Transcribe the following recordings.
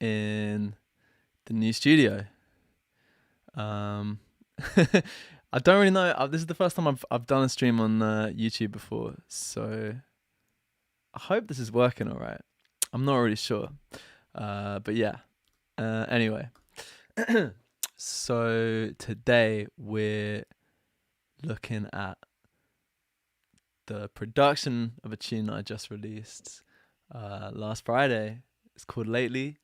in the new studio. I don't really know. This is the first time I've done a stream on YouTube before, so I hope this is working all right. I'm not really sure, but yeah. Anyway, so today we're looking at the production of a tune that I just released last Friday. It's called Lately,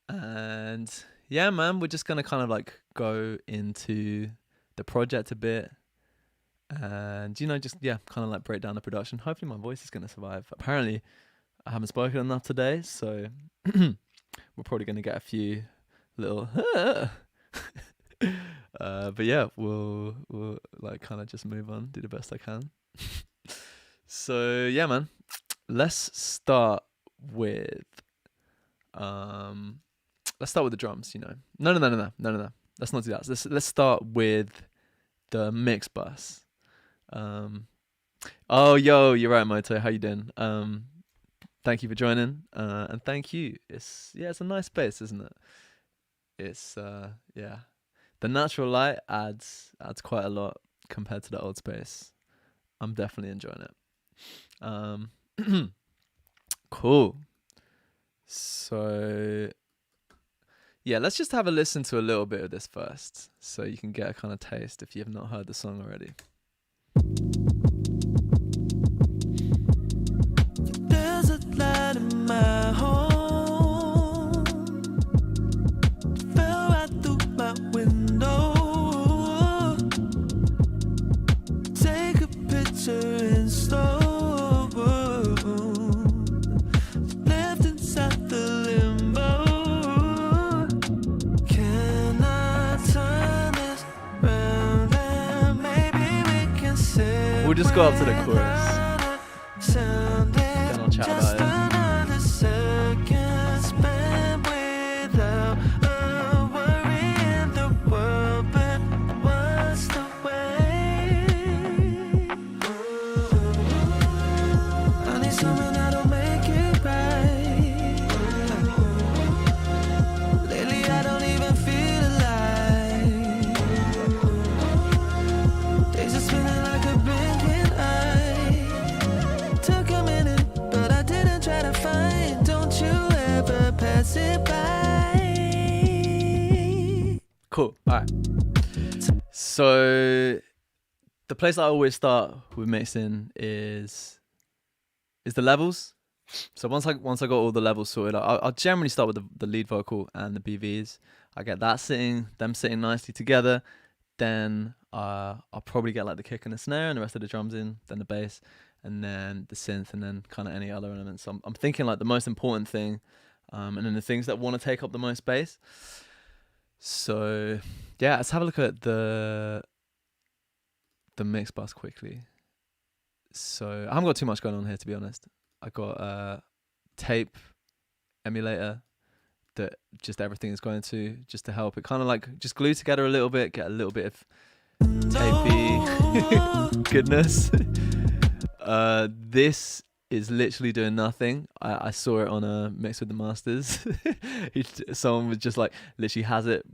and yeah, man, we're just gonna kind of like go into the project a bit, and just kind of like break down the production. Hopefully, my voice is gonna survive. Apparently, I haven't spoken enough today, so we're probably gonna get a few little. But yeah, we'll like kind of just move on, do the best I can. So yeah, man, let's start with the drums. No. Let's not do that. Let's start with the mix bus. Oh, yo, you're right, Moto. How you doing? Thank you for joining. And thank you. It's a nice space, isn't it? It's the natural light adds quite a lot compared to the old space. I'm definitely enjoying it. Cool. So yeah, let's just have a listen to a little bit of this first, so you can get a kind of taste if you have not heard the song already. There's a light in my home, fell right through my window. Take a picture in slow. Left inside the limbo. Can I turn this round and maybe we can say We'll just go up to the chorus. Then I'll chat about it. Cool. All right. So the place I always start with mixing is the levels. So once I got all the levels sorted, I'll generally start with the lead vocal and the BVs. I get them sitting nicely together. Then I'll probably get like the kick and the snare and the rest of the drums in, then the bass, and then the synth, and then kind of any other elements. So I'm thinking like the most important thing, and then the things that want to take up the most space. So yeah, let's have a look at the mix bus quickly. So I haven't got too much going on here, to be honest. I got a tape emulator that just everything is going to, just to help it kind of like just glue together a little bit, get a little bit of tapey goodness. This is literally doing nothing. I saw it on a Mix with the Masters. Someone was just like literally has the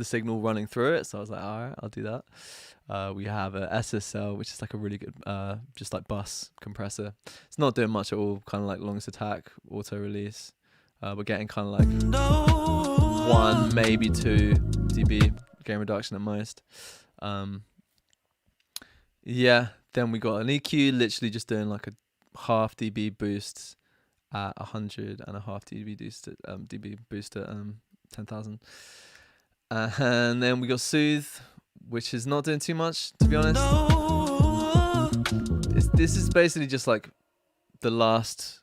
signal running through it. So I was like, all right, I'll do that. We have a SSL, which is like a really good just like bus compressor. It's not doing much at all, kind of like longest attack, auto release. We're getting kind of like 1, maybe 2 dB gain reduction at most. Yeah, then we got an EQ, literally just doing like a half dB boost at 100 and a half dB boost at 10,000. And then we got Soothe, which is not doing too much, to be honest. This is basically just like the last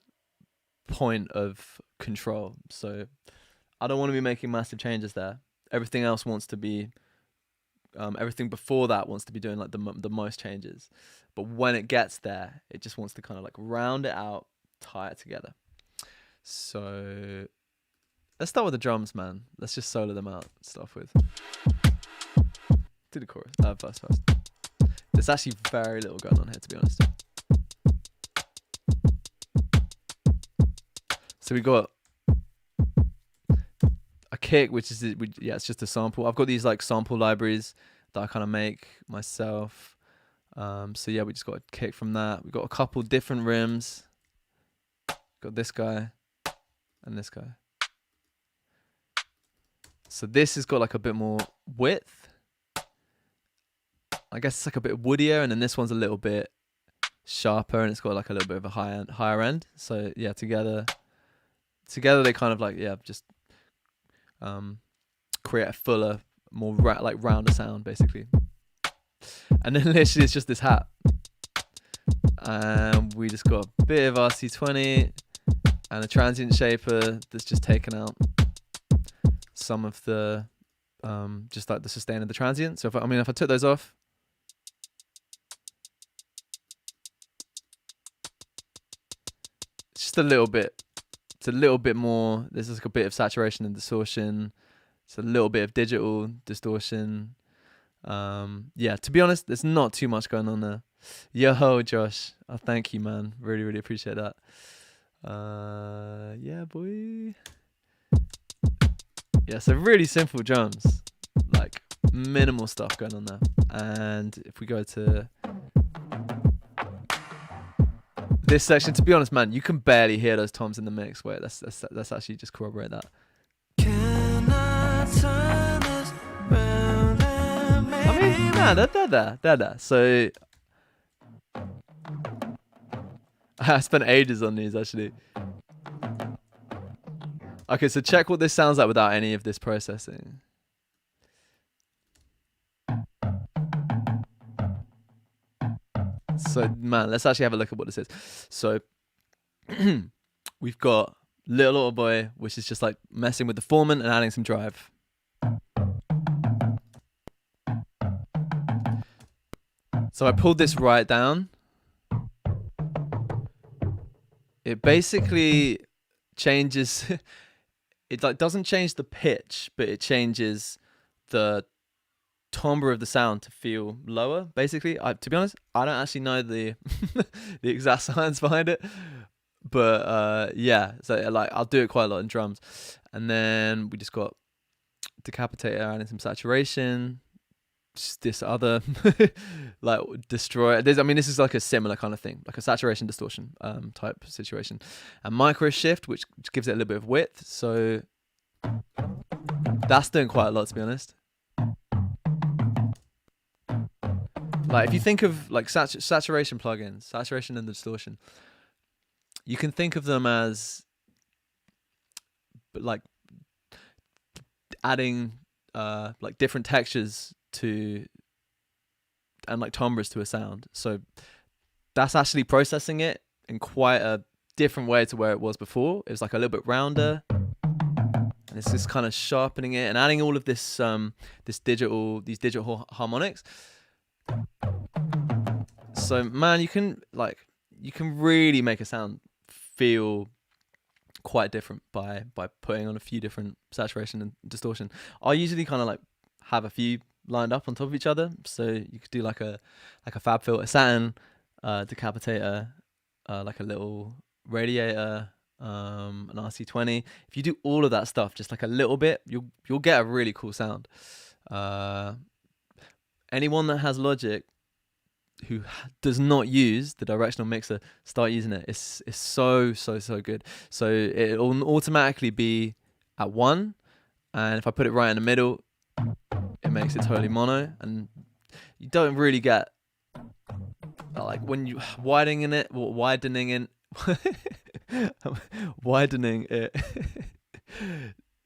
point of control. So I don't want to be making massive changes there. Everything else wants to be, everything before that wants to be doing like the most changes. But when it gets there, it just wants to kind of like round it out, tie it together. So let's start with the drums, man. Let's just solo them out to start with. Do the chorus, verse first. There's actually very little going on here, to be honest. So we got kick, which is yeah, it's just a sample. I've got these like sample libraries that I kind of make myself. So yeah, we just got a kick from that. We've got a couple different rims. Got this guy and this guy. So this has got like a bit more width. I guess it's like a bit woodier, and then this one's a little bit sharper, and it's got like a little bit of a higher end. So yeah, together they kind of like, yeah, just create a fuller, more rounder sound basically. And then literally it's just this hat, and we just got a bit of RC20 and a transient shaper that's just taken out some of the just like the sustain of the transient. So if I took those off, it's just a little bit. It's a little bit more. There's like a bit of saturation and distortion. It's a little bit of digital distortion. Yeah, to be honest, there's not too much going on there. Yo, Josh, thank you, man. Really, really appreciate that. Yeah, boy. Yeah, so really simple drums, like minimal stuff going on there. And if we go to this section, to be honest, man, you can barely hear those toms in the mix. Wait, let's actually just corroborate that. Can I turn this round and I mean, nah, they're there. So I spent ages on these actually. Okay, so check what this sounds like without any of this processing. So, man, let's actually have a look at what this is. So, we've got Little Boy, which is just like messing with the Foreman and adding some drive. So I pulled this right down. It basically changes... It like doesn't change the pitch, but it changes the timbre of the sound to feel lower. Basically, to be honest, I don't actually know the the exact science behind it, but yeah. So like I'll do it quite a lot in drums, and then we just got Decapitator adding some saturation. Just this other like destroy. This is like a similar kind of thing, like a saturation distortion type situation, and micro shift, which gives it a little bit of width. So that's doing quite a lot, to be honest. Like if you think of like saturation plugins, saturation and distortion, you can think of them as like adding like different textures to and like timbres to a sound. So that's actually processing it in quite a different way to where it was before. It was like a little bit rounder, and it's just kind of sharpening it and adding all of this these digital harmonics. So man, you can really make a sound feel quite different by putting on a few different saturation and distortion. I usually kind of like have a few lined up on top of each other, so you could do like a fab filter, Saturn, Decapitator, like a little radiator, an RC20. If you do all of that stuff just like a little bit, you'll get a really cool sound. Anyone that has Logic who does not use the directional mixer, start using it. It's so good. So it'll automatically be at 1, and if I put it right in the middle, it makes it totally mono, and you don't really get like when you widening it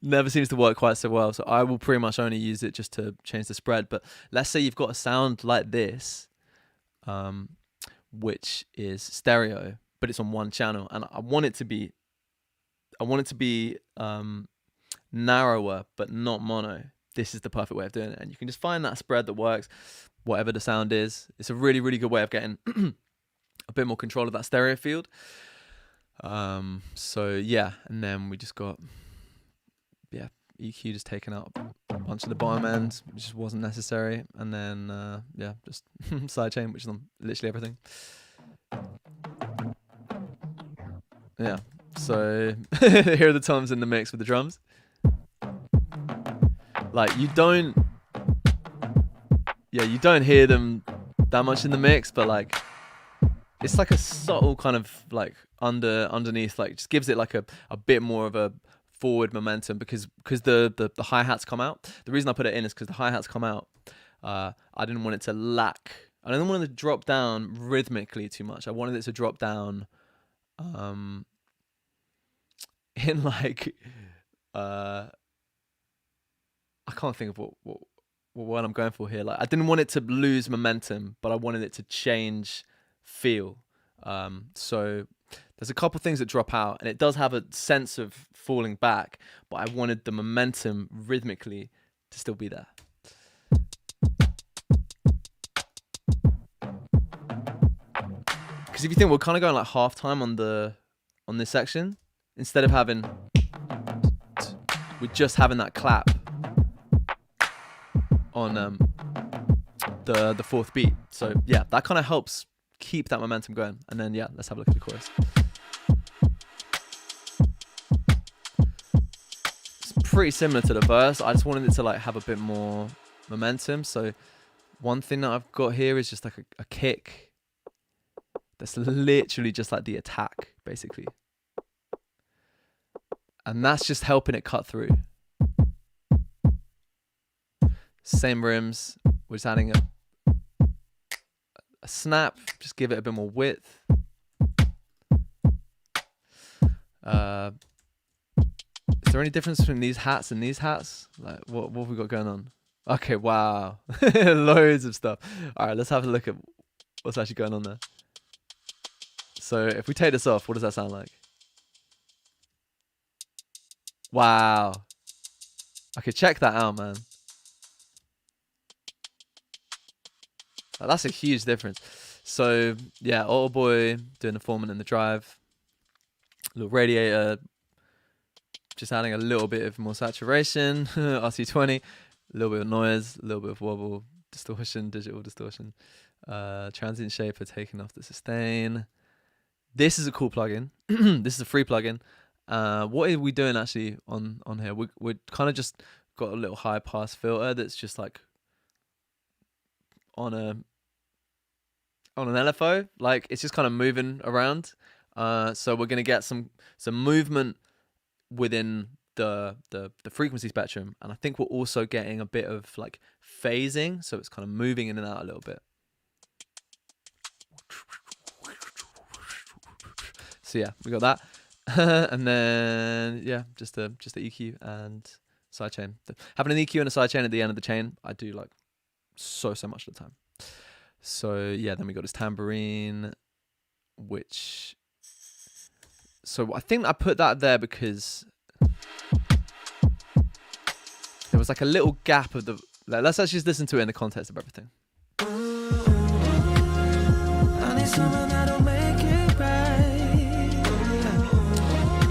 never seems to work quite so well. So I will pretty much only use it just to change the spread. But let's say you've got a sound like this, which is stereo, but it's on one channel, and I want it to be narrower but not mono. This is the perfect way of doing it, and you can just find that spread that works, whatever the sound is. It's a really, really good way of getting a bit more control of that stereo field. So yeah, and then we just got EQ just taking out a bunch of the bottom end, which just wasn't necessary, and then just sidechain, which is on literally everything. Yeah, so here are the toms in the mix with the drums. Like you don't hear them that much in the mix, but like it's like a subtle kind of like underneath, like just gives it like a bit more of a forward momentum because the hi-hats come out. The reason I put it in is because the hi-hats come out. I didn't want it to lack. I didn't want it to drop down rhythmically too much. I wanted it to drop down in like I can't think of what I'm going for here. Like I didn't want it to lose momentum, but I wanted it to change feel. So there's a couple things that drop out, and it does have a sense of falling back, but I wanted the momentum rhythmically to still be there. Because if you think we're kind of going like half time on this section, instead of having, we're just having that clap on the fourth beat. So yeah, that kind of helps keep that momentum going. And then yeah, let's have a look at the chorus. It's pretty similar to the verse. I just wanted it to like have a bit more momentum. So one thing that I've got here is just like a kick that's literally just like the attack, basically. And that's just helping it cut through. Same rims, we're just adding a snap, just give it a bit more width. Is there any difference between these hats and these hats? Like, what have we got going on? Okay, wow. Loads of stuff. All right, let's have a look at what's actually going on there. So if we take this off, what does that sound like? Wow. Okay, check that out, man. Oh, that's a huge difference. So yeah, Auto Boy doing the Foreman in the drive. Little radiator, just adding a little bit of more saturation. RC20, a little bit of noise, a little bit of wobble, distortion, digital distortion. Transient shaper taking off the sustain. This is a cool plugin. This is a free plugin. What are we doing actually on here? We're kind of just got a little high pass filter that's just like on an LFO, like it's just kind of moving around. So we're gonna get some movement within the frequency spectrum, and I think we're also getting a bit of like phasing, so it's kind of moving in and out a little bit. So yeah, we got that. And then yeah, just the EQ and sidechain. Having an EQ and a sidechain at the end of the chain, I do like so much of the time. So yeah, then we got this tambourine, which, so I think I put that there because there was like a little gap of the, like, let's actually just listen to it in the context of everything.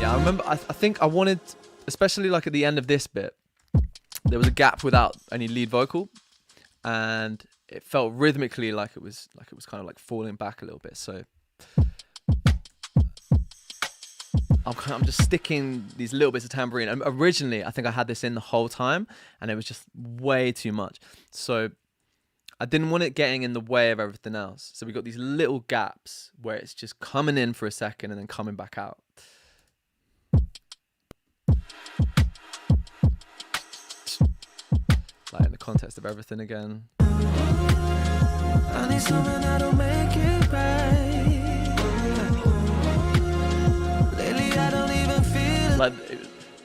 Yeah, I remember, I think I wanted, especially like at the end of this bit, there was a gap without any lead vocal, and it felt rhythmically like it was kind of like falling back a little bit. So I'm just sticking these little bits of tambourine. And originally, I think I had this in the whole time, and it was just way too much. So I didn't want it getting in the way of everything else. So we got these little gaps where it's just coming in for a second and then coming back out. Like in the context of everything again. I need something that'll make it right. Lately I don't even feel like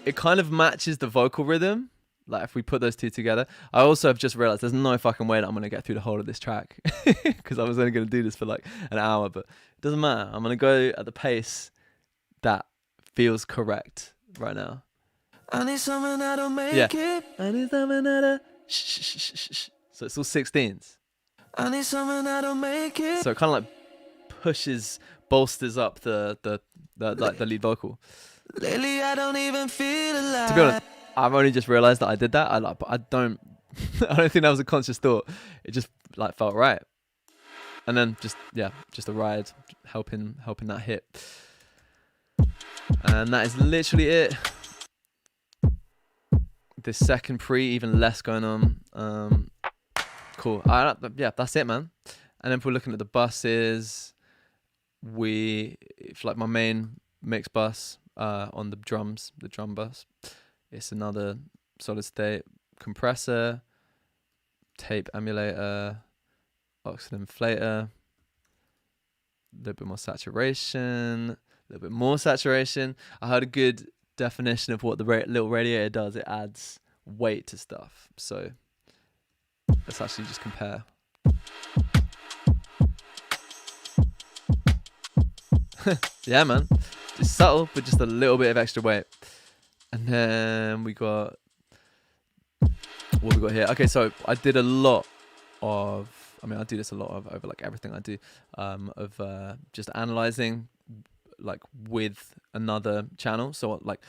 it kind of matches the vocal rhythm. Like if we put those two together. I also have just realized there's no fucking way that I'm gonna get through the whole of this track because I was only gonna do this for like an hour, but it doesn't matter. I'm gonna go at the pace that feels correct right now. I need something that'll make it. I need something that'll so it's all 16s. I need something that'll make it. So it kind of like bolsters up the lead vocal. Lately I don't even feel alive. To be honest, I've only just realized that I did that. I don't think that was a conscious thought. It just like felt right. And then just a ride helping that hit. And that is literally it. this second pre, even less going on. Cool. Yeah, that's it, man. And then if we're looking at the buses, it's like my main mix bus on the drums, the drum bus. It's another solid state compressor, tape emulator, oxygen inflator, a little bit more saturation, a little bit more saturation. I heard a good definition of what the little radiator does. It adds weight to stuff. So let's actually just compare. Yeah, man. Just subtle, but just a little bit of extra weight. And then we got what we got here. Okay, so I did a lot of. I do this a lot of over like everything I do. Just analyzing like with another channel. So like,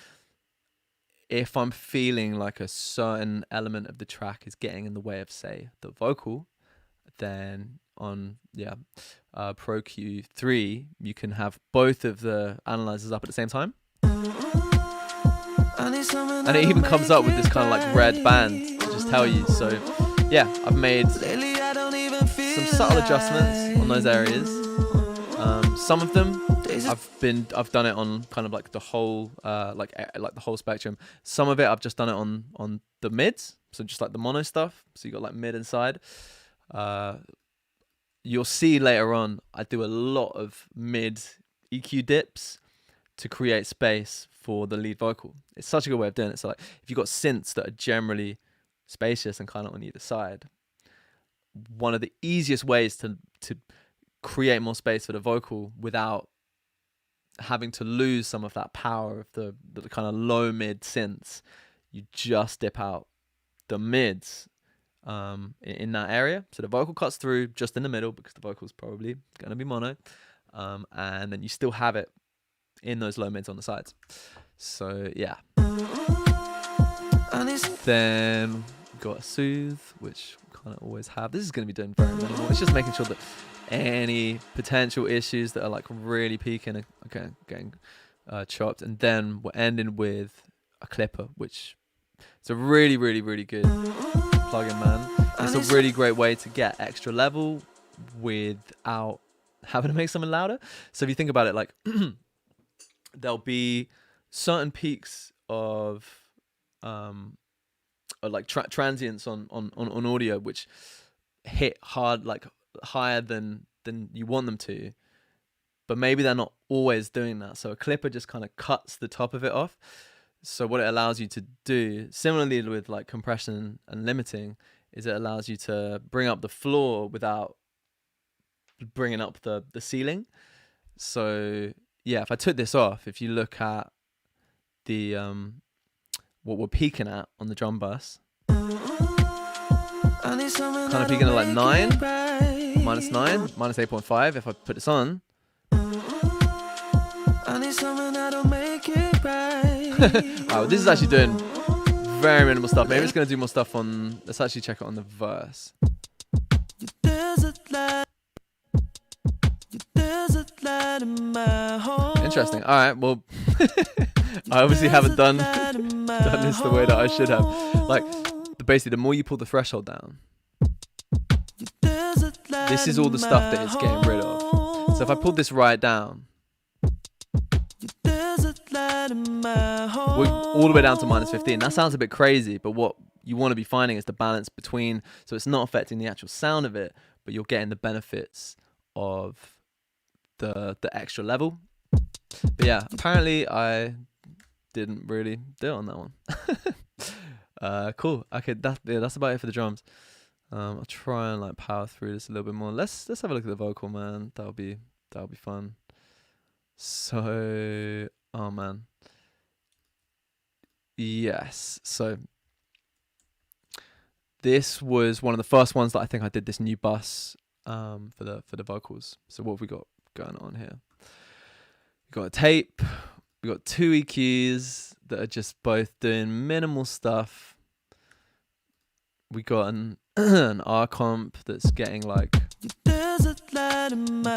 if I'm feeling like a certain element of the track is getting in the way of, say, the vocal, then on Pro Q3 you can have both of the analyzers up at the same time, and it even comes up with this kind of like red band to just tell you. So yeah, I've made some subtle adjustments on those areas. Some of them I've done it on kind of like the whole like the whole spectrum. Some of it I've just done it on the mids, so just like the mono stuff. So you got like mid and side. You'll see later on I do a lot of mid EQ dips to create space for the lead vocal. It's such a good way of doing it. So like if you've got synths that are generally spacious and kind of on either side, one of the easiest ways to create more space for the vocal without having to lose some of that power of the kind of low mid synths, you just dip out the mids in that area, so the vocal cuts through just in the middle because the vocal's probably going to be mono, and then you still have it in those low mids on the sides. So yeah. Then we got a soothe, which we kind of always have. This is going to be doing very minimal. It's just making sure that any potential issues that are like really peaking are getting chopped. And then we're ending with a clipper, which is a really, really, really good plugin, man. It's a really great way to get extra level without having to make something louder. So if you think about it, like there'll be certain peaks of like transients on audio which hit hard, like higher than you want them to, but maybe they're not always doing that. So a clipper just kind of cuts the top of it off. So what it allows you to do, similarly with like compression and limiting, is it allows you to bring up the floor without bringing up the ceiling. So yeah, if I took this off, if you look at the what we're peaking at on the drum bus, kind of peaking at like 9, -9, -8.5. If I put this on, wow, this is actually doing very minimal stuff. Maybe it's going to do more stuff on, let's actually check it on the verse. Interesting. All right, well, I obviously haven't done this the way that I should have. Like, basically, the more you pull the threshold down, this is all the stuff that it's getting rid of. So if I pulled this right down, we're all the way down to -15. That sounds a bit crazy, but what you want to be finding is the balance between, so it's not affecting the actual sound of it, but you're getting the benefits of the extra level. But yeah, apparently I didn't really do it on that one. Cool. Okay, that's about it for the drums. I'll try and like power through this a little bit more. Let's have a look at the vocal, man. That'll be fun. So, oh man, yes. So this was one of the first ones that I think I did this new bus for the vocals. So what have we got going on here? We got a tape. We got 2 EQs that are just both doing minimal stuff. We got an R comp that's getting like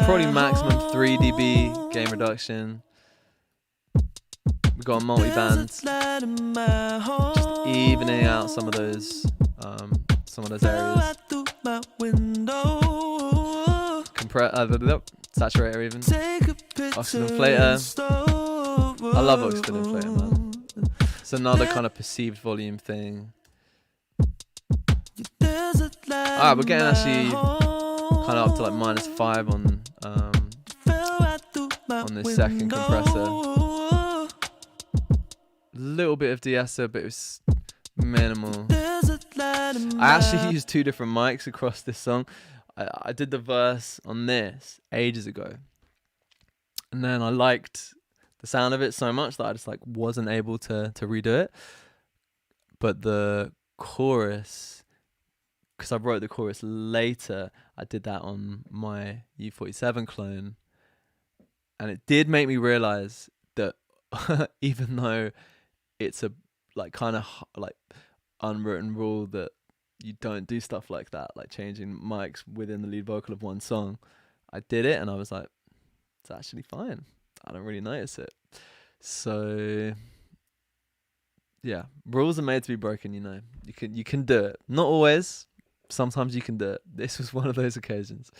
probably maximum 3 dB gain reduction. We got a multi-band, just evening out some of those areas. Saturator even. Oxford inflator. I love Oxford inflator, man. It's another kind of perceived volume thing. Alright, we're getting actually kind of up to like -5 on this second compressor. A little bit of de-esser, but it was minimal. I actually used 2 different mics across this song. I did the verse on this ages ago, and then I liked the sound of it so much that I just like wasn't able to redo it. But the chorus, because I wrote the chorus later, I did that on my U47 clone, and it did make me realize that even though it's a like kind of like unwritten rule that you don't do stuff like that, like changing mics within the lead vocal of one song, I did it and I was like, it's actually fine. I don't really notice it. So yeah, rules are made to be broken, you know. You can do it. Not always. Sometimes you can do it. This was one of those occasions.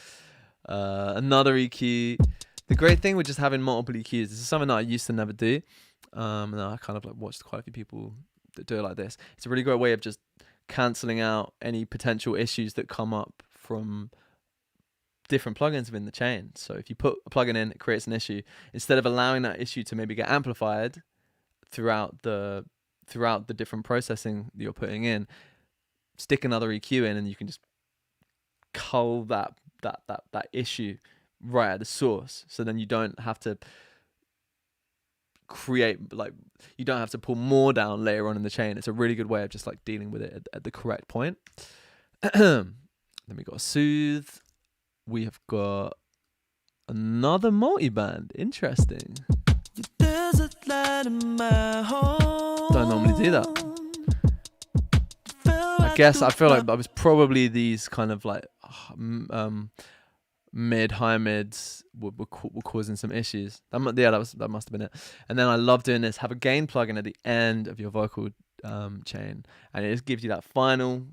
Another EQ. The great thing with just having multiple EQs, this is something that I used to never do. And I kind of like watched quite a few people that do it like this. It's a really great way of just cancelling out any potential issues that come up from different plugins within the chain. So if you put a plugin in, it creates an issue. Instead of allowing that issue to maybe get amplified throughout the different processing that you're putting in, stick another EQ in, and you can just cull that issue right at the source. So then you don't have to create, like, you don't have to pull more down later on in the chain. It's a really good way of just like dealing with it at the correct point. Then we got Soothe. We have got another multi-band. Interesting. Don't normally do that. I feel like I was probably these kind of like high mids were causing some issues. That must have been it. And then I love doing this. Have a gain plugin at the end of your vocal chain, and it just gives you that final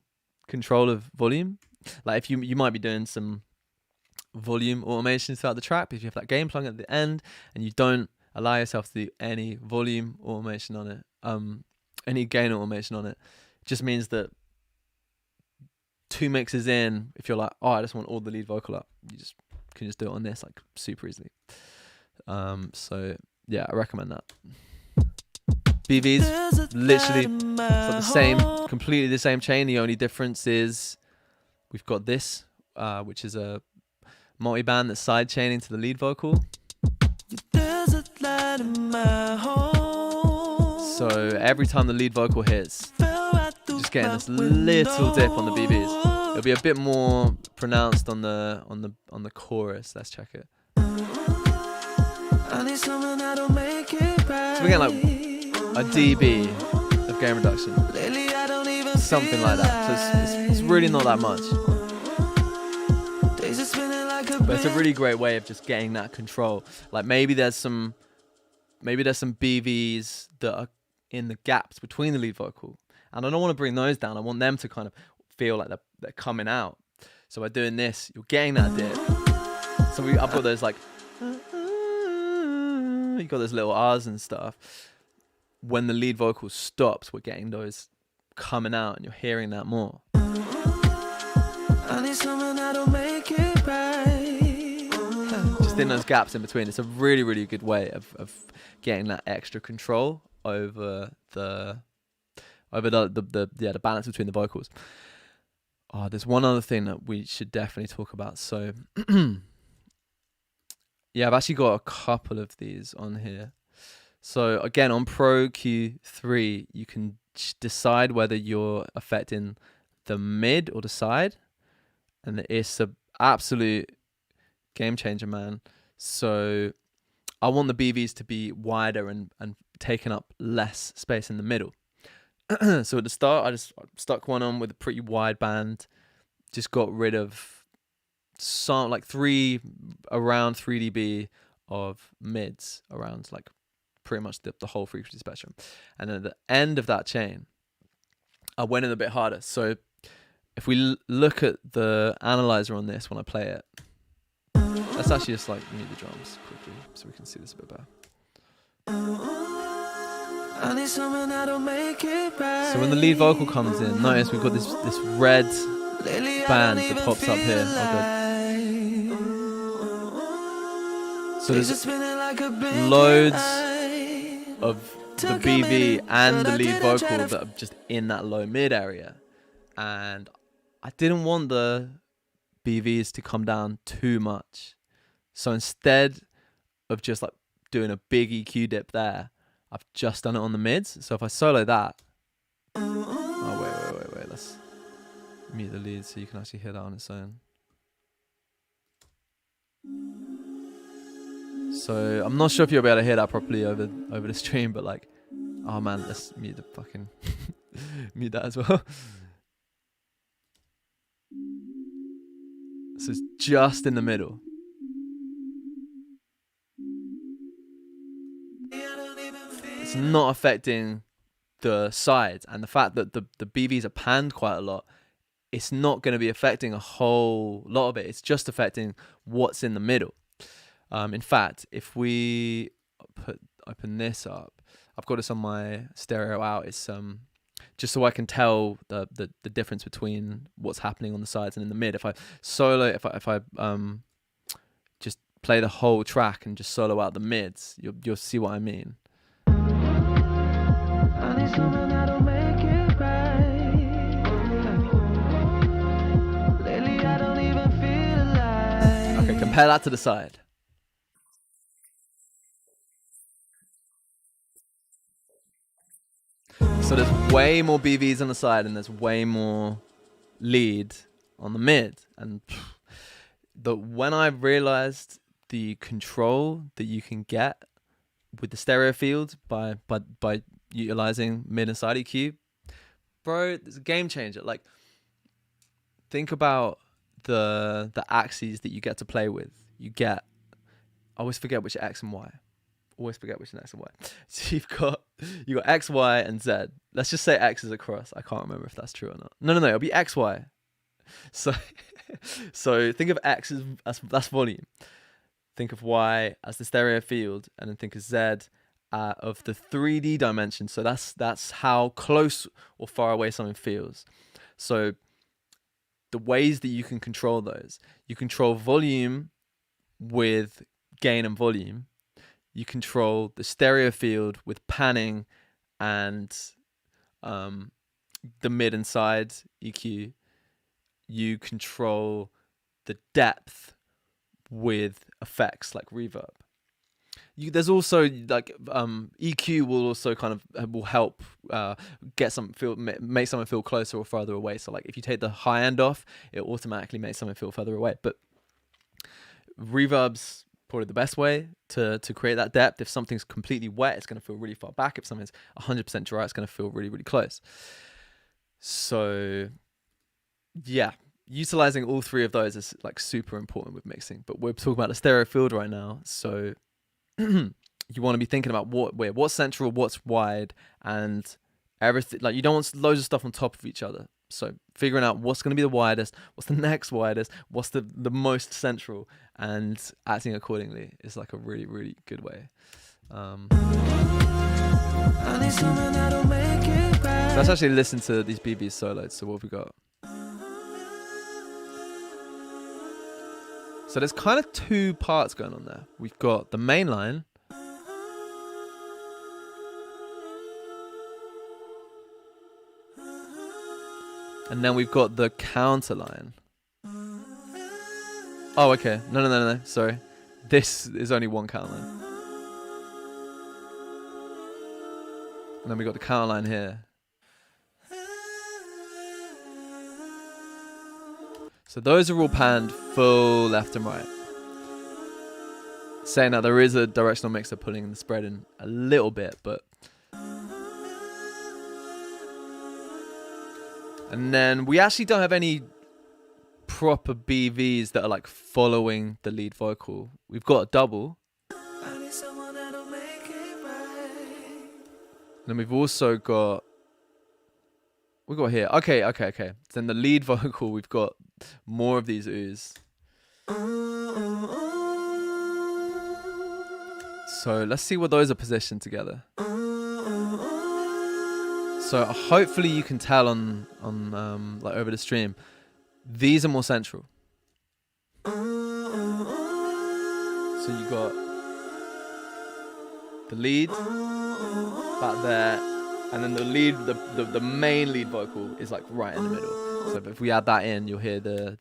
control of volume. Like if you might be doing some volume automation throughout the track, but if you have that gain plugin at the end and you don't allow yourself to do any volume automation on it, any gain automation on it, it just means that 2 mixes in, if you're like, oh, I just want all the lead vocal up, you can just do it on this like super easily. So yeah, I recommend that. BVs, literally the same, completely the same chain. The only difference is we've got this, which is a multi-band that's side chaining to the lead vocal. So every time the lead vocal hits, just getting this little dip on the BBs. It'll be a bit more pronounced on the chorus. Let's check it. So we're getting like a dB of gain reduction, something like that. So it's really not that much, but it's a really great way of just getting that control. Like maybe there's some BVs that are in the gaps between the lead vocal, and I don't want to bring those down. I want them to kind of feel like they're coming out. So by doing this, you're getting that dip. So I've got those like, you got those little R's and stuff. When the lead vocal stops, we're getting those coming out, and you're hearing that more. Just in those gaps in between. It's a really, really good way of getting that extra control over the balance between the vocals. Oh, there's one other thing that we should definitely talk about. So yeah, I've actually got a couple of these on here. So again, on Pro Q3, you can decide whether you're affecting the mid or the side, and it's an absolute game changer, man. So I want the BVs to be wider and taking up less space in the middle. So at the start, I just stuck one on with a pretty wide band. Just got rid of some like around 3 dB of mids around like pretty much the whole frequency spectrum. And then at the end of that chain, I went in a bit harder. So if we look at the analyzer on this when I play it, let's actually just like mute the drums quickly so we can see this a bit better. I need someone that'll make it right. So when the lead vocal comes in, notice we've got this red Lately, I band don't that even pops up here. feel Oh, good. So Things are there's spinning like a big loads ride. of the Took a BV minute, and but the I lead didn't vocal try to that are just in that low mid area. And I didn't want the BVs to come down too much. So instead of just like doing a big EQ dip there, I've just done it on the mids. So if I solo that, oh wait, let's mute the lead so you can actually hear that on its own. So I'm not sure if you'll be able to hear that properly over the stream, but like, oh man, let's mute the fucking mute that as well. So it's just in the middle. It's not affecting the sides, and the fact that the BVs are panned quite a lot, it's not going to be affecting a whole lot of it. It's just affecting what's in the middle. In fact, if we open this up, I've got this on my stereo out. It's just so I can tell the difference between what's happening on the sides and in the mid. If I solo, if I just play the whole track and just solo out the mids, you'll see what I mean. I need someone that'll make it right. Lately, I don't even feel alive. Okay, compare that to the side. So there's way more BVs on the side and there's way more lead on the mid. And when I realized the control that you can get with the stereo field by utilizing mid and side EQ, bro, it's a game changer. Like, think about the axes that you get to play with. I always forget which X and Y. Always forget which is X and Y. So you got X, Y, and Z. Let's just say X is across. I can't remember if that's true or not. No, it'll be X, Y. So think of X as that's volume. Think of Y as the stereo field, and then think of Z of the 3D dimension. So that's how close or far away something feels. So the ways that you can control those, you control volume with gain and volume. You control the stereo field with panning and the mid and side EQ. You control the depth with effects like reverb. There's also like EQ will also kind of will help make something feel closer or further away. So like if you take the high end off, it automatically makes something feel further away. But reverb's probably the best way to create that depth. If something's completely wet, it's going to feel really far back. If something's 100% dry, it's going to feel really, really close. So yeah, utilizing all three of those is like super important with mixing. But we're talking about the stereo field right now, so you want to be thinking about what's central, what's wide, and everything. Like, you don't want loads of stuff on top of each other. So figuring out what's going to be the widest, what's the next widest, what's the most central, and acting accordingly is like a really, really good way. So let's actually listen to these BBs solos. So what have we got? So there's kind of two parts going on there. We've got the main line. And then we've got the counter line. Oh, okay. No. Sorry. This is only one counter line. And then we got the counter line here. So those are all panned full left and right. Saying that there is a directional mixer pulling the spread in a little bit, but... And then we actually don't have any proper BVs that are like following the lead vocal. We've got a double. And then we've also got we got here. Okay. Then the lead vocal, we've got more of these oohs. So let's see what those are positioned together. So hopefully you can tell on like over the stream, these are more central. So you got the lead back there, and then the lead, the main lead vocal is like right in the middle. So if we add that in, you'll hear the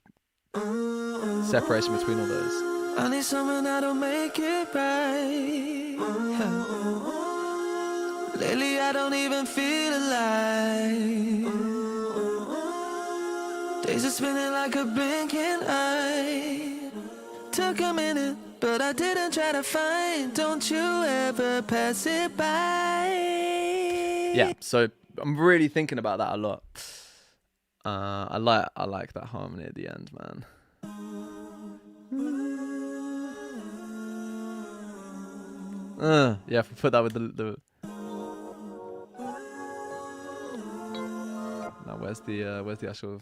separation between all those. I need someone that'll make it right. Lately I don't even feel alive. Days are spinning like a blink and I took a minute, but I didn't try to find. Don't you ever pass it by. Yeah, so I'm really thinking about that a lot. I like that harmony at the end, man. Yeah, if we put that with the now where's the actual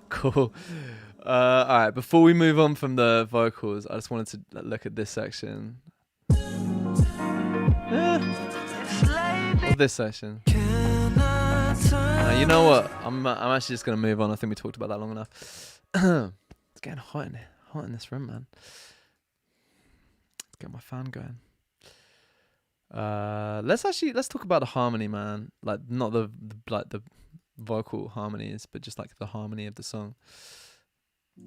cool. Alright, before we move on from the vocals, I just wanted to look at this section. Of this section. You know what? I'm actually just gonna move on. I think we talked about that long enough. It's getting hot in this room, man. Let's get my fan going. Let's talk about the harmony, man. Like not the vocal harmonies, but just like the harmony of the song. Do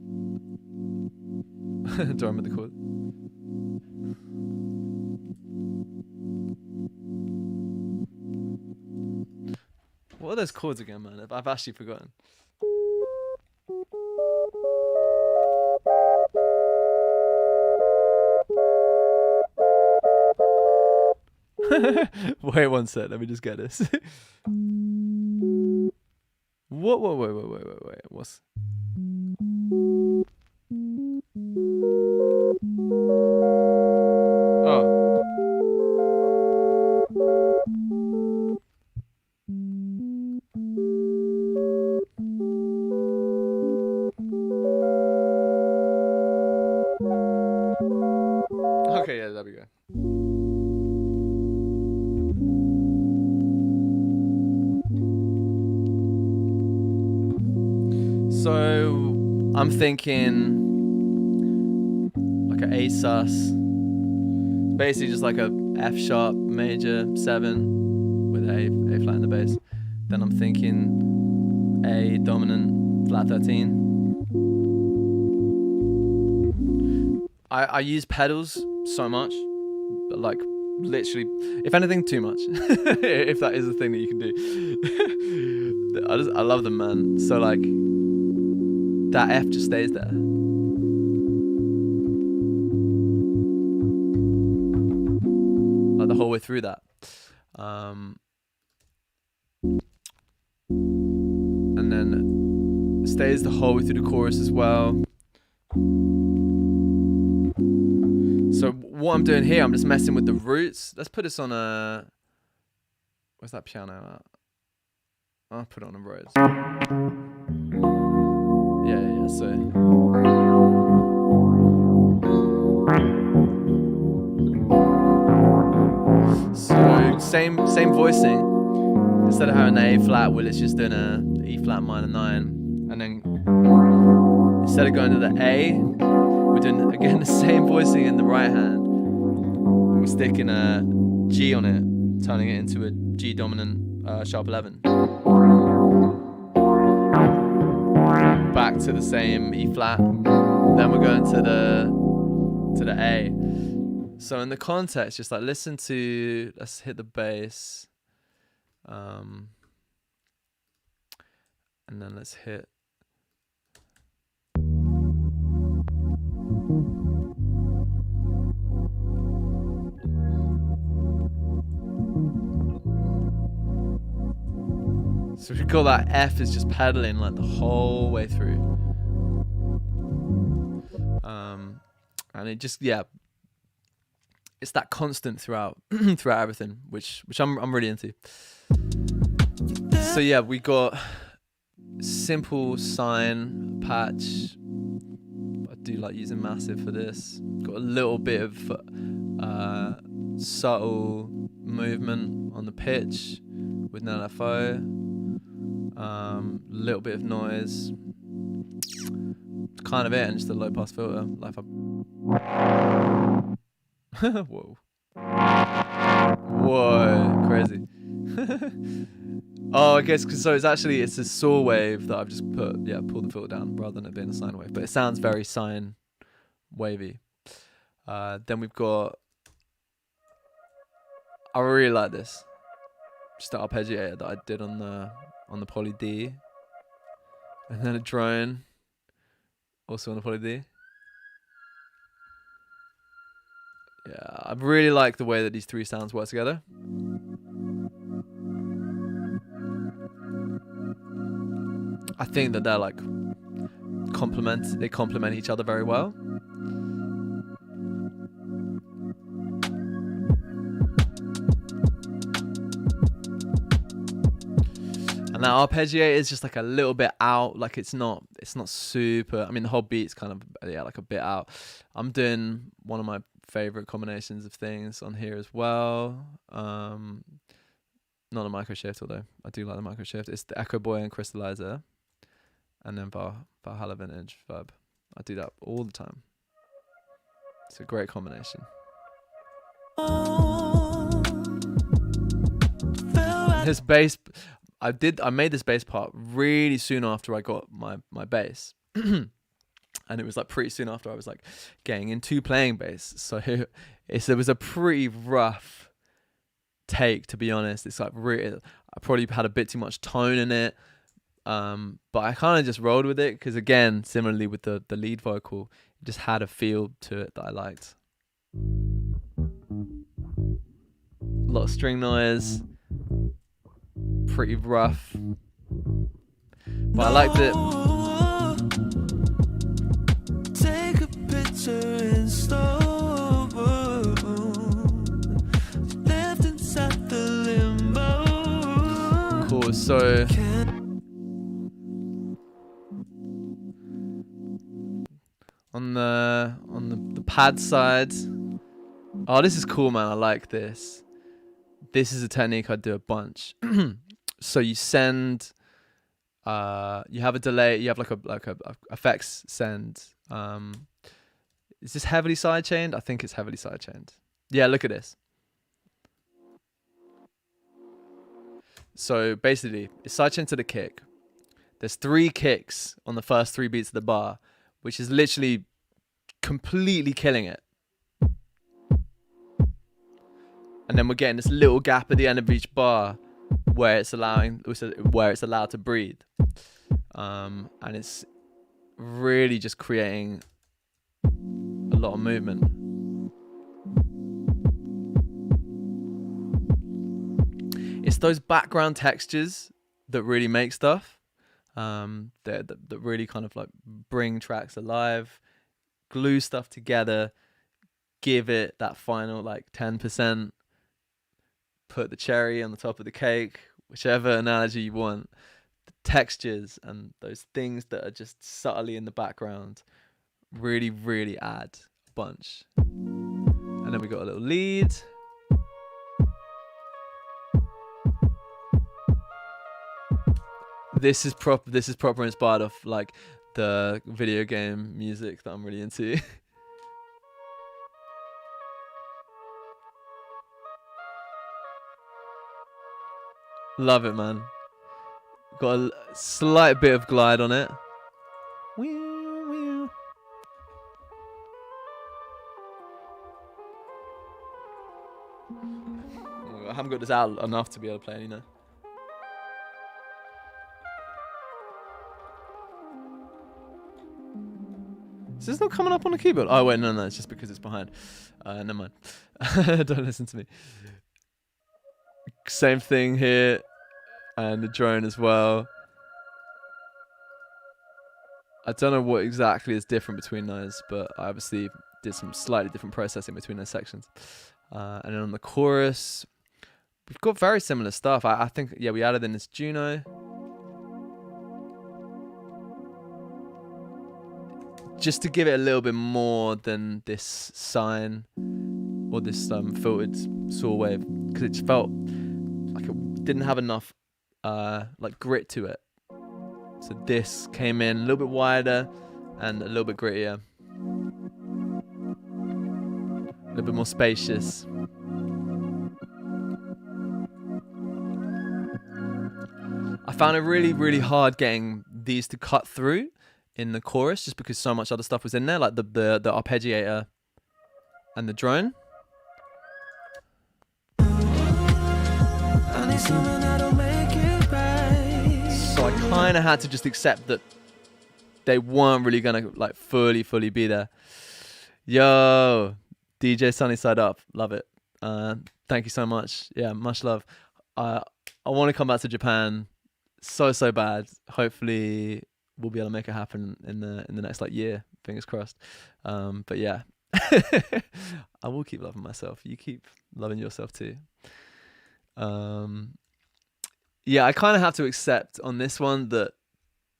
I remember the chord? What are those chords again, man? I've actually forgotten. Wait one sec, let me just get this. What? Wait. What's... Oh. Okay, yeah, there we go. So I'm thinking like an A sus, basically just like a F sharp major 7 with a flat in the bass. Then I'm thinking A dominant flat 13. I use pedals so much, but like literally, if anything, too much. If that is a thing that you can do. I love them, man. So like that F just stays there. Like the whole way through that. And then it stays the whole way through the chorus as well. So what I'm doing here, I'm just messing with the roots. Let's put this on a... Where's that piano at? I'll put it on a Rhodes. Yeah, so same voicing. Instead of having an A flat, Willis just doing a E flat minor 9. And then instead of going to the A, we're doing again the same voicing in the right hand. We're sticking a G on it, turning it into a G dominant sharp 11. Back to the same E flat. Then we're going to the A. So in the context, just like listen to, let's hit the bass. And then let's hit. So we got that F is just pedaling like the whole way through. And it just, yeah, it's that constant throughout throughout everything, which I'm really into. So yeah, we got simple sine patch. I do like using massive for this. Got a little bit of subtle movement on the pitch with an LFO. Little bit of noise. Kind of it, and just a low pass filter. Like whoa. Whoa, crazy. Oh, I guess so. It's a saw wave that I've just pulled the filter down rather than it being a sine wave. But it sounds very sine wavy. Then we've got. I really like this. Just the arpeggiator that I did on the Poly D, and then a drone, also on the Poly D. Yeah, I really like the way that these three sounds work together. I think that they're like they complement each other very well. And that arpeggiator is just like a little bit out, like it's not super. I mean, the whole beat's kind of like a bit out. I'm doing one of my favorite combinations of things on here as well. Not a micro shift, although I do like the micro shift. It's the Echo Boy and Crystallizer, and then Valhalla Vintage Verb. I do that all the time. It's a great combination. This bass, I made this bass part really soon after I got my bass. And it was like pretty soon after I was like getting into playing bass. So it was a pretty rough take, to be honest. It's like really, I probably had a bit too much tone in it. But I kind of just rolled with it because, again, similarly with the lead vocal, it just had a feel to it that I liked. A lot of string noise, pretty rough, but I liked it. Take a picture in slow mo. Left inside the limbo. Cool. So on the pad side, oh, this is cool, man. I like this. This is a technique I do a bunch. So you send, you have a delay, you have like a effects send. Is this heavily sidechained? I think it's heavily sidechained. Yeah, look at this. So basically, it's sidechained to the kick. There's 3 kicks on the first 3 beats of the bar, which is literally completely killing it. And then we're getting this little gap at the end of each bar where it's allowed to breathe. And it's really just creating a lot of movement. It's those background textures that really make stuff. That really kind of like bring tracks alive, glue stuff together, give it that final like 10%. Put the cherry on the top of the cake, whichever analogy you want. The textures and those things that are just subtly in the background really, really add a bunch. And then we got a little lead. This is proper inspired off like the video game music that I'm really into. Love it, man. Got a slight bit of glide on it. I haven't got this out enough to be able to play any now. Is this not coming up on the keyboard? Oh wait, no, it's just because it's behind. Never mind. Don't listen to me. Same thing here, and the drone as well. I don't know what exactly is different between those, but I obviously did some slightly different processing between those sections. And then on the chorus, we've got very similar stuff. I think, yeah, we added in this Juno. Just to give it a little bit more than this sine or this filtered saw wave, because it just felt like it didn't have enough like grit to it. So this came in a little bit wider and a little bit grittier, a little bit more spacious. I found it really, really hard getting these to cut through in the chorus, just because so much other stuff was in there, like the arpeggiator and the drone. So I kind of had to just accept that they weren't really gonna like fully be there. Yo, DJ Sunny Side Up, love it. Thank you so much. Yeah, much love. I want to come back to Japan so bad. Hopefully we'll be able to make it happen in the next like year, fingers crossed. But yeah, I will keep loving myself. You keep loving yourself too. Yeah, I kind of have to accept on this one that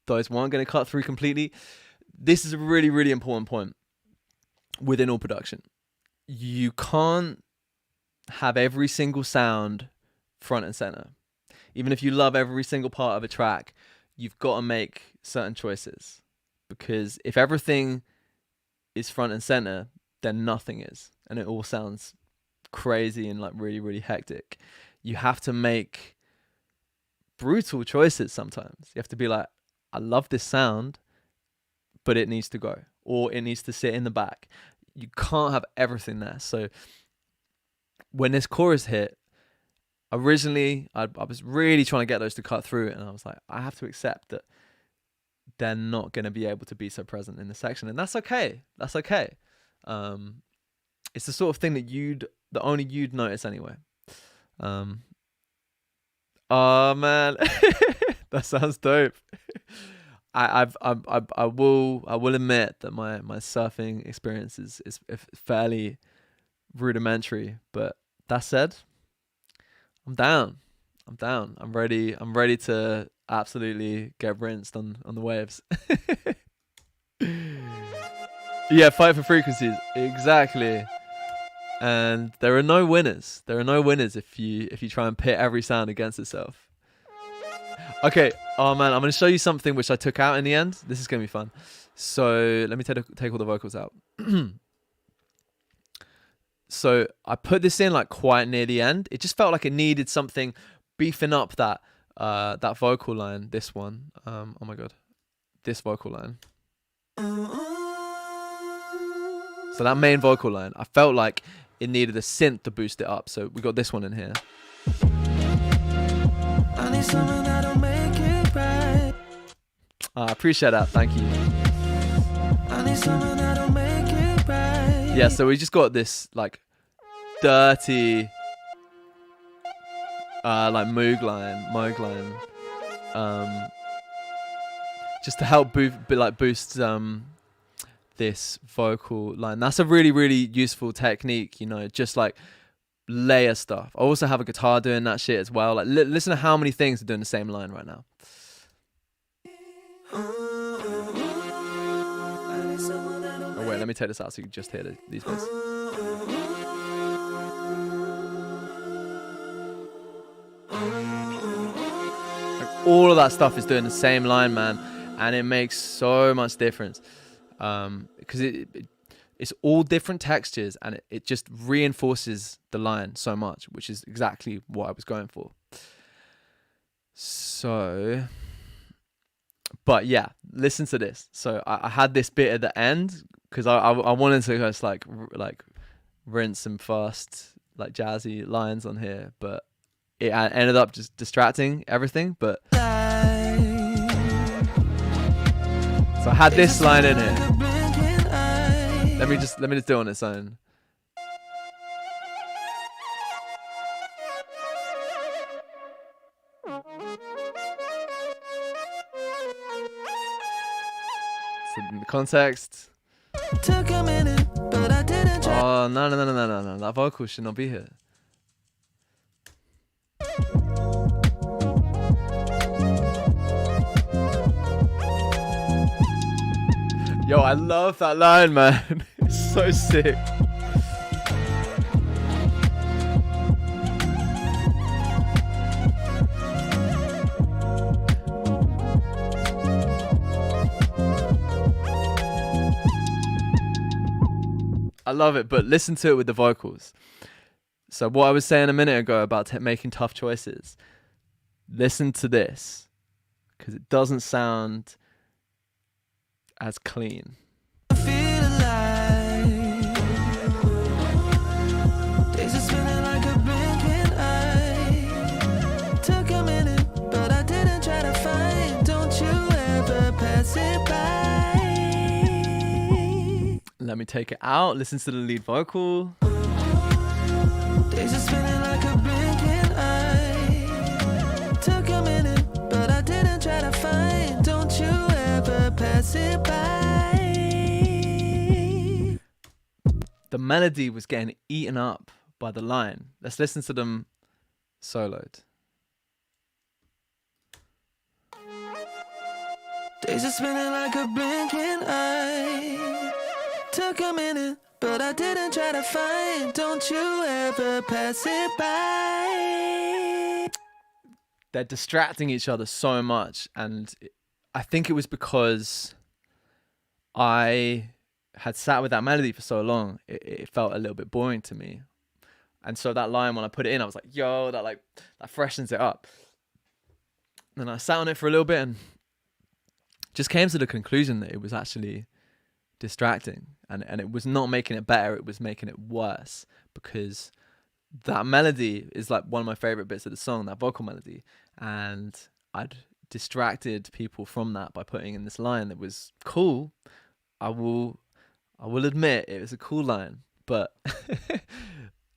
those weren't going to cut through completely. This is a really, really important point within all production. You can't have every single sound front and center. Even if you love every single part of a track, you've got to make certain choices, because if everything is front and center, then nothing is, and it all sounds crazy and like really, really hectic. You have to make brutal choices sometimes. You have to be like, I love this sound, but it needs to go, or it needs to sit in the back. You can't have everything there. So when this chorus hit, originally I was really trying to get those to cut through, and I was like, I have to accept that they're not going to be able to be so present in the section, and that's okay. That's okay. It's the sort of thing that only you'd notice anyway. Oh man, that sounds dope. I will admit that my surfing experience is fairly rudimentary, but that said, I'm down. I'm ready to absolutely get rinsed on the waves. Yeah, fight for frequencies. Exactly. And there are no winners. There are no winners if you try and pit every sound against itself. Okay. Oh man, I'm going to show you something which I took out in the end. This is going to be fun. So let me take all the vocals out. So I put this in like quite near the end. It just felt like it needed something beefing up that vocal line. This one. Oh my god, this vocal line. So that main vocal line, I felt like it needed a synth to boost it up. So we got this one in here. I need someone that'll make it right. I appreciate that. Thank you. I need someone that'll make it right. Yeah, so we just got this like dirty like Moog line. Just to help boost this vocal line. That's a really, really useful technique, you know, just like layer stuff. I also have a guitar doing that shit as well. Like listen to how many things are doing the same line right now. Oh wait, let me take this out so you can just hear these bits. Like, all of that stuff is doing the same line, man, and it makes so much difference. Because it's all different textures, and it just reinforces the line so much, which is exactly what I was going for. So, but yeah, listen to this. So I had this bit at the end because I wanted to just like rinse some fast like jazzy lines on here, but it ended up just distracting everything. But so I had this line in here. Let me just do it on its own. So in the context. Took a minute, but but I didn't try. Oh, no. That vocal should not be here. Yo, I love that line, man. It's so sick. I love it, but listen to it with the vocals. So what I was saying a minute ago about making tough choices, listen to this, because it doesn't sound as clean. I feel alive. Days are spinning like a blinking eye. Took a minute, but I didn't try to find. Don't you ever pass it by. Let me take it out. Listen to the lead vocal. Days are spinning like a blinking eye. Took a minute, but I didn't try to find. Don't you ever pass it by. The melody was getting eaten up by the line. Let's listen to them soloed. Days are spinning like a blinking eye. Took a minute, but I didn't try to find. Don't you ever pass it by. They're distracting each other so much, and I think it was because I had sat with that melody for so long, it felt a little bit boring to me. And so that line, when I put it in, I was like, yo, that freshens it up. And I sat on it for a little bit and just came to the conclusion that it was actually distracting, and it was not making it better, it was making it worse, because that melody is like one of my favorite bits of the song, that vocal melody, and I'd distracted people from that by putting in this line that was cool. I will admit it was a cool line, but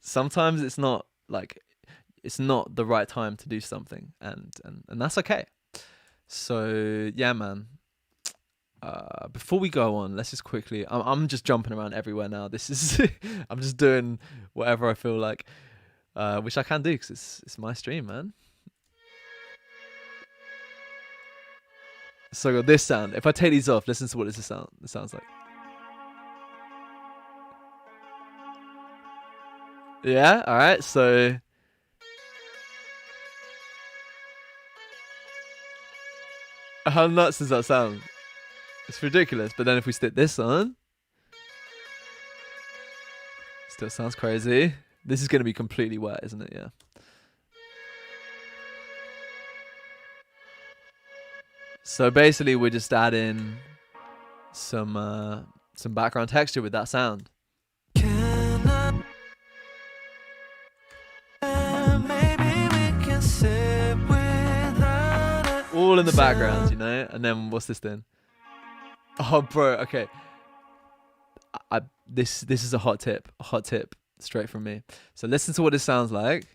sometimes it's not the right time to do something, and that's okay. So yeah, man. Before we go on, let's just quickly. I'm just jumping around everywhere now. This is I'm just doing whatever I feel like, which I can do because it's my stream, man. So I got this sound. If I take these off, listen to what it sounds like. Yeah, all right. So how nuts does that sound? It's ridiculous. But then if we stick this on, still sounds crazy. This is going to be completely wet, isn't it? Yeah. So basically, we're just adding some background texture with that sound. All in the background, you know. And then what's this then? Oh, bro. Okay. This is a hot tip straight from me. So listen to what this sounds like.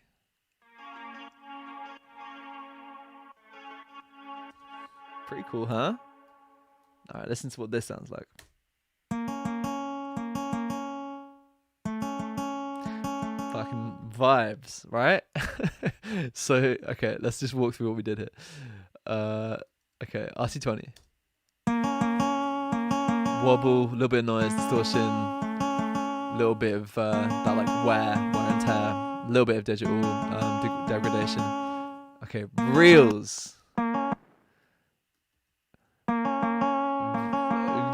Pretty cool, huh? All right, listen to what this sounds like. Fucking vibes, right? So, okay, let's just walk through what we did here. Okay, RC20. Wobble, a little bit of noise, distortion, a little bit of that like wear and tear, a little bit of digital degradation. Okay, reels.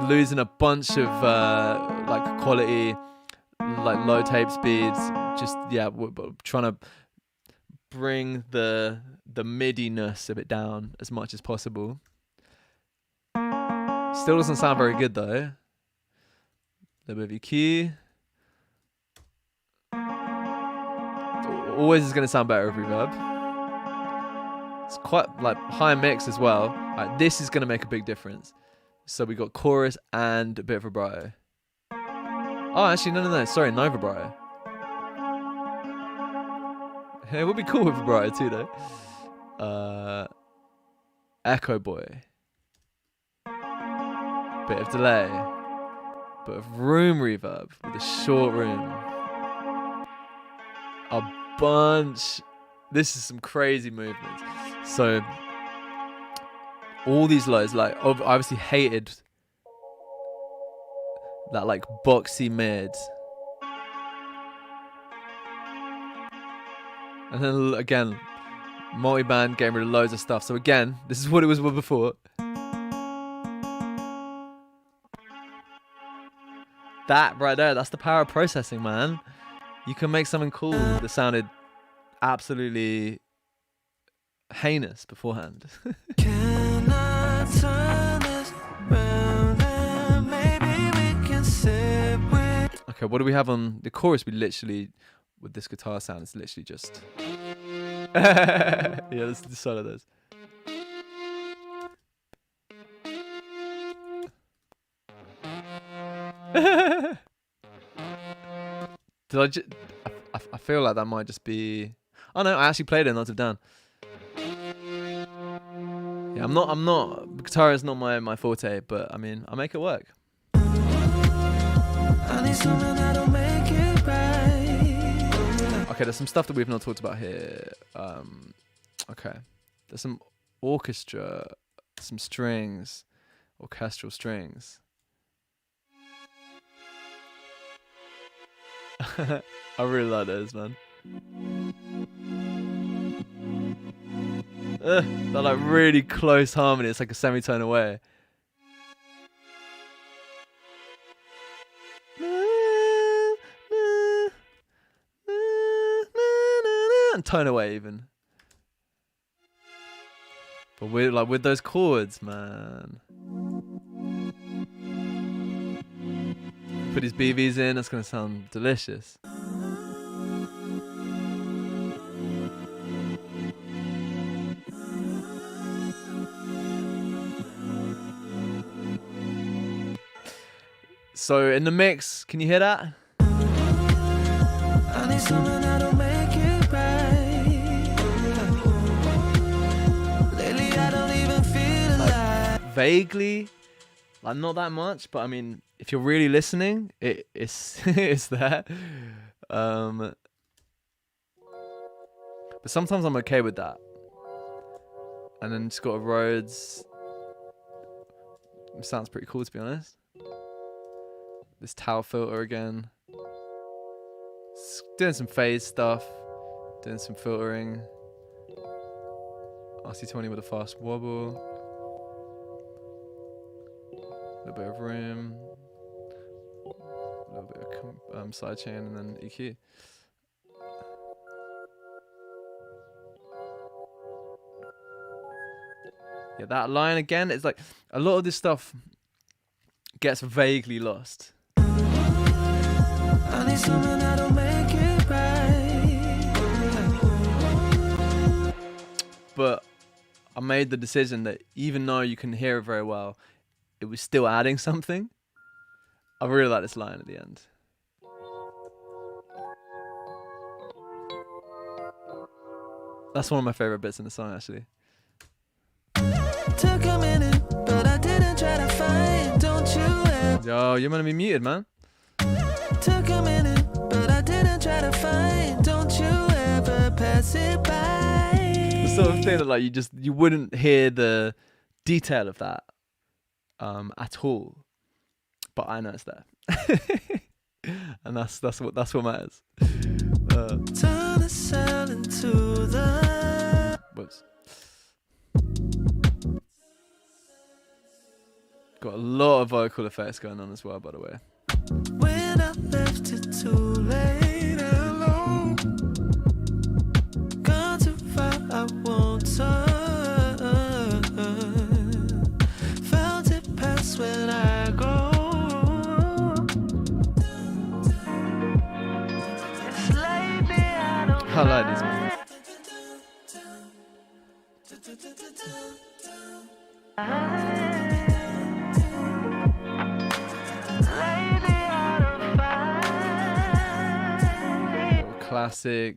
Losing a bunch of like quality, like low tape speeds. Just we're trying to bring the midiness of it down as much as possible. Still doesn't sound very good though. A little bit of EQ. Always is going to sound better with reverb. It's quite like high mix as well. Right, this is going to make a big difference. So we got chorus and a bit of vibrato. Oh, actually, no. Sorry, no vibrato. It would be cool with vibrato too, though. Echo boy. Bit of delay. but of room reverb with a short room. A bunch. This is some crazy movements. So all these lows, like I obviously hated that like boxy mid. And then again, multi-band, getting rid of loads of stuff. So again, this is what it was before. That right there, that's the power of processing, man. You can make something cool that sounded absolutely heinous beforehand. Can I turn this round and maybe we can sit with... Okay, what do we have on the chorus? We literally, with this guitar sound, it's literally just... yeah, this is the solo of those. I feel like that might just be... Oh no, I actually played it in Notes of Dan. Yeah, I'm not, guitar is not my forte, but I mean, I make it work. I need someone that'll make it right. Okay, there's some stuff that we've not talked about here. Okay, there's some orchestra, some strings, orchestral strings. I really like those, man. They're like really close harmony. It's like a semitone away. And tone away even. But with those chords, man. Put his BVs in, that's gonna sound delicious. So in the mix, can you hear that? I need someone that'll make it right. Lately I don't even feel alive. Vaguely, like not that much, but I mean, if you're really listening, it's it's there. But sometimes I'm okay with that. And then just got a Rhodes. It sounds pretty cool, to be honest. This towel filter again. Doing some phase stuff. Doing some filtering. RC20 with a fast wobble. A little bit of room. A little bit of sidechain and then EQ. Yeah, that line again, it's like a lot of this stuff gets vaguely lost. I need someone that'll make it right. But I made the decision that even though you can hear it very well, it was still adding something. I really like this line at the end. That's one of my favorite bits in the song, actually. Took a minute, but I didn't try to find. Don't you ever? Yo, you're gonna be muted, man. Took a minute, but I didn't try to find. Don't you ever pass it by? The sort of thing that like you wouldn't hear the detail of that at all, but I know it's there, and that's what matters. Turn the cell into the... Whoops. Got a lot of vocal effects going on as well, by the way. When I left it too late alone, gone too far, I won't turn. Felt it pass when I go. It's lately I don't I like this one. Classic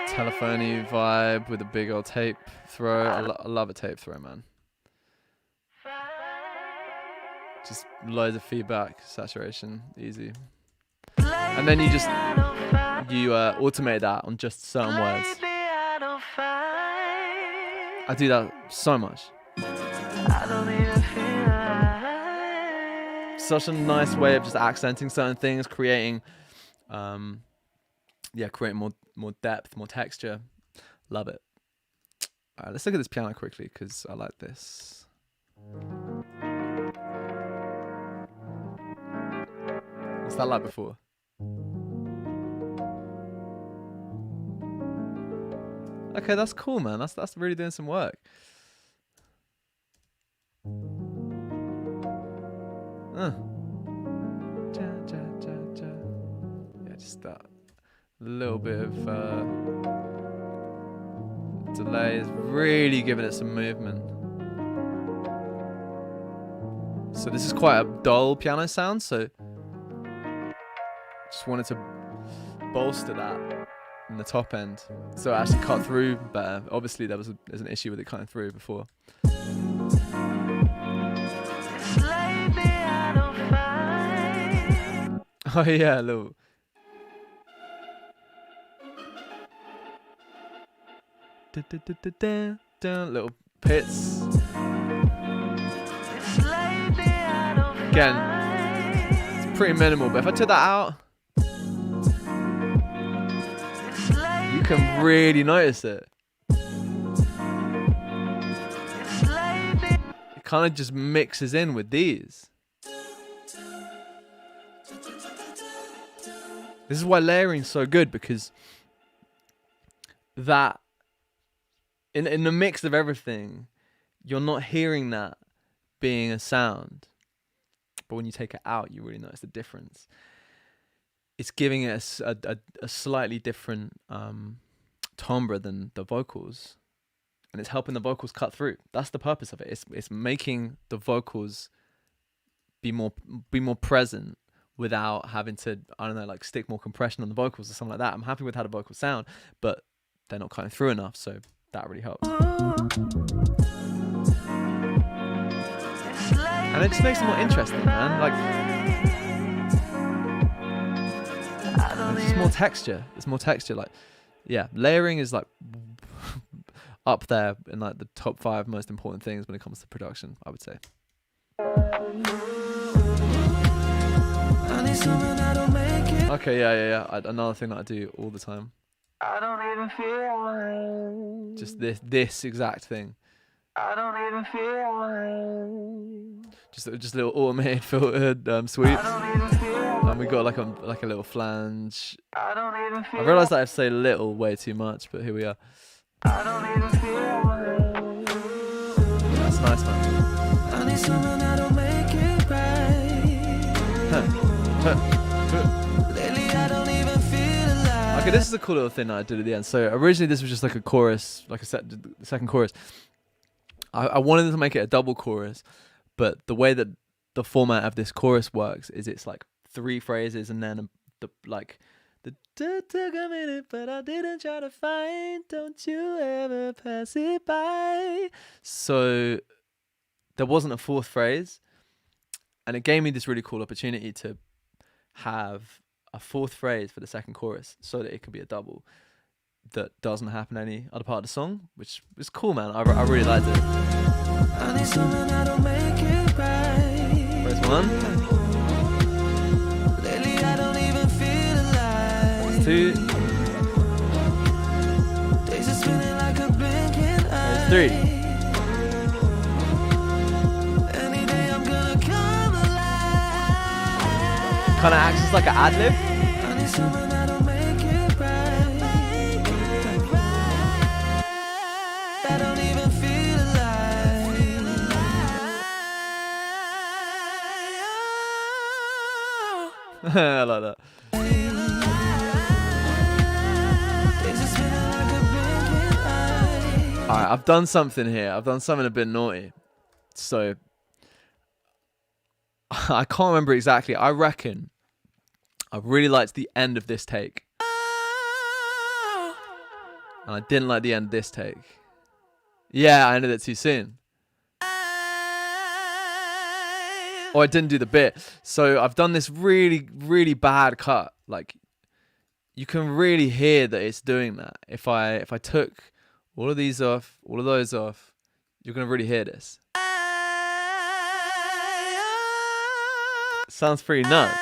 telephony vibe with a big old tape throw. I love a tape throw, man. Just loads of feedback, saturation, easy. And then you automate that on just certain words. I do that so much. Such a nice way of just accenting certain things, creating creating more depth, more texture. Love it. All right, let's look at this piano quickly because I like this. What's that like before? Okay, that's cool, man. That's really doing some work. Yeah, just that little bit of delay is really giving it some movement. So this is quite a dull piano sound, so just wanted to bolster that in the top end, so it actually cut through better. Obviously, there's an issue with it cutting through before. Oh yeah, a little. Little pits. Again, it's pretty minimal, but if I took that out, you can really notice it. It kind of just mixes in with these. This is why layering is so good, because that in the mix of everything, you're not hearing that being a sound. But when you take it out, you really notice the difference. It's giving it a slightly different timbre than the vocals, and it's helping the vocals cut through. That's the purpose of it. It's making the vocals be more present without having to, I don't know, like stick more compression on the vocals or something like that. I'm happy with how the vocals sound, but they're not cutting through enough, so that really helps. And it just makes it more interesting, man. Like, there's just more texture. There's more texture. Like, yeah, layering is like up there in like the top 5 most important things when it comes to production, I would say. Okay, yeah. Another thing that I do all the time. I don't even feel just this exact thing. I don't even feel just little automated filtered sweeps. And we got like a little flange. I realised that I say little way too much, but here we are. I don't even feel that's nice, man. I need someone that'll make it right. Lately I don't even feel alive. Okay, this is a cool little thing that I did at the end. So originally this was just like a chorus, like the second chorus. I wanted to make it a double chorus, but the way that the format of this chorus works is it's like 3 phrases and then the took a minute, but I didn't try to find. Don't you ever pass it by. So there wasn't a 4th phrase, and it gave me this really cool opportunity to have a 4th phrase for the second chorus, so that it could be a double that doesn't happen any other part of the song, which is cool, man. I really liked it. I need someone that'll make it right. Phrase 1. Lately I don't even feel alive. 2. Days are spinning like a blinking eye. Phrase 3. Any day I'm gonna come alive. Kind of acts as like an ad-lib. I need someone that'll make it right. I don't even feel alive. I like that. Alright, I've done something here. I've done something a bit naughty. So, I can't remember exactly. I reckon I really liked the end of this take. And I didn't like the end of this take. Yeah, I ended it too soon. or I didn't do the bit. So I've done this really, really bad cut. Like you can really hear that it's doing that. If I took all of these off, all of those off, you're gonna really hear this. Sounds pretty nuts.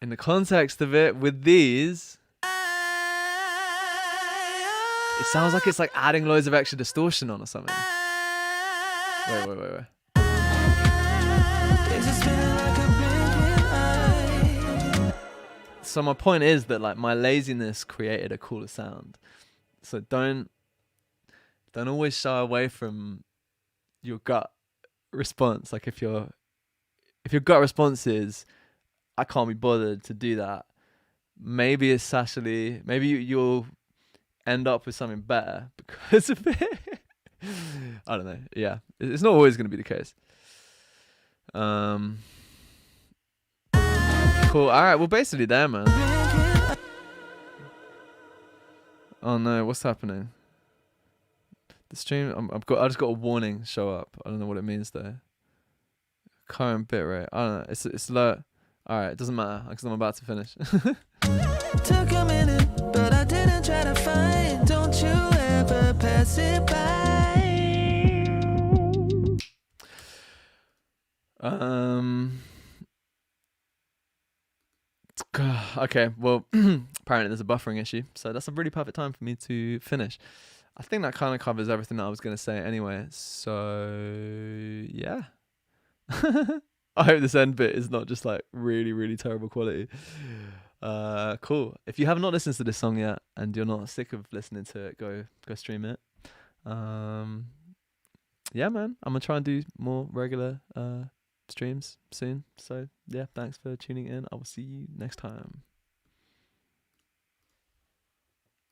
In the context of it, with these, it sounds like it's like adding loads of extra distortion on or something. Wait. So my point is that like my laziness created a cooler sound. So don't always shy away from your gut response. Like if your gut response is I can't be bothered to do that, maybe it's actually maybe you'll end up with something better because of it. I don't know. Yeah, it's not always going to be the case. Cool. All right. Well, basically there, man. Oh no, what's happening? The stream. I just got a warning show up. I don't know what it means though. Current bitrate. I don't know. It's low. All right. It doesn't matter because I'm about to finish. Took a minute, but I didn't try to find. Don't you ever pass it by. Okay, well, apparently there's a buffering issue, so that's a really perfect time for me to finish. I think that kind of covers everything that I was going to say anyway, so yeah. I hope this end bit is not just like really, really terrible quality. Cool. If you have not listened to this song yet and you're not sick of listening to it, go stream it. Yeah, man, I'm going to try and do more regular streams soon. So yeah, thanks for tuning in. I will see you next time.